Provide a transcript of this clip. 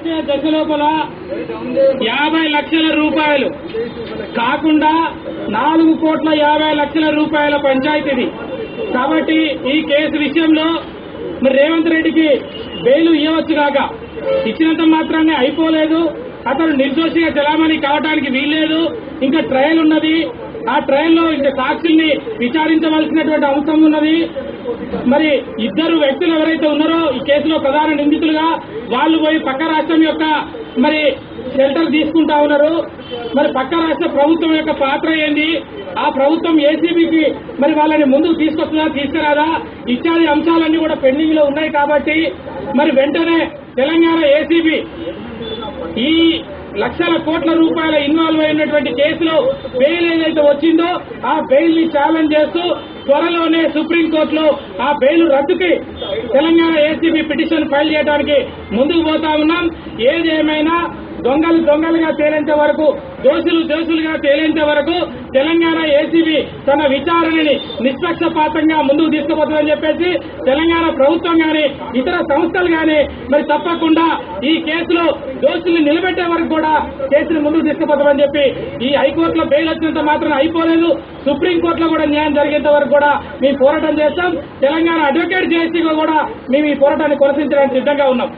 పూర్తి దశ లోపల 50 లక్షల రూపాయలు కాకుండా 4,50 లక్షల రూపాయల పంచాయతీది. కాబట్టి ఈ కేసు విషయంలో మరి రేవంత్ రెడ్డికి బెయిల్ ఇవ్వవచ్చు కాక ఇచ్చినంత మాత్రాన్ని అయిపోలేదు. అతను నిర్దోషిగా చలామణి కావడానికి వీల్లేదు. ఇంకా ట్రయల్ ఉన్నది. ఆ ట్రయల్లో ఇంకా సాక్షుల్ని విచారించవలసినటువంటి అంశం ఉన్నది. మరి ఇద్దరు వ్యక్తులు ఎవరైతే ఉన్నారో ఈ కేసులో ప్రధాన నిందితులుగా వాళ్ళు పోయి పక్క రాష్ట్రం యొక్క మరి షెల్టర్ తీసుకుంటా ఉన్నారు. మరి పక్క రాష్ట్ర ప్రభుత్వం యొక్క పాత్ర ఏంది, ఆ ప్రభుత్వం ఏసీబీకి మరి వాళ్ళని ముందుకు తీసుకొస్తుందా తీసుకురాదా ఇత్యాది అంశాలన్నీ కూడా పెండింగ్ లో ఉన్నాయి. కాబట్టి మరి వెంటనే తెలంగాణ ఏసీబీ ఈ లక్షల కోట్ల రూపాయల ఇన్వాల్వ్ అయినటువంటి కేసులో బెయిల్ ఏదైతే వచ్చిందో ఆ బెయిల్ ని ఛాలెంజ్ చేస్తూ త్వరలోనే సుప్రీంకోర్టులో ఆ బెయిల్ రద్దుకి తెలంగాణ ఏసీబీ పిటిషన్ ఫైల్ చేయడానికి ముందుకు పోతా ఉన్నాం. ఏదేమైనా దొంగలు దొంగలుగా తేలేంత వరకు, దోషులు దోషులుగా తేలేంత వరకు తెలంగాణ ఏసీబీ తన విచారణని నిష్పక్షపాతంగా ముందుకు తీసుకుపోతుందని చెప్పేసి తెలంగాణ ప్రభుత్వం గాని ఇతర సంస్థలు గాని మరి తప్పకుండా ఈ కేసులో దోషుల్ని నిలబెట్టే వరకు కూడా కేసుని ముందుకు తీసుకుపోతామని చెప్పి ఈ హైకోర్టులో బెయిల్ వచ్చినంత మాత్రం అయిపోలేదు. సుప్రీంకోర్టులో కూడా న్యాయం జరిగేంత వరకు కూడా మేము పోరాటం చేస్తాం. తెలంగాణ అడ్వకేట్ జేఏసీగా కూడా మేము ఈ పోరాటాన్ని కొనసాగించడానికి సిద్ధంగా ఉన్నాం.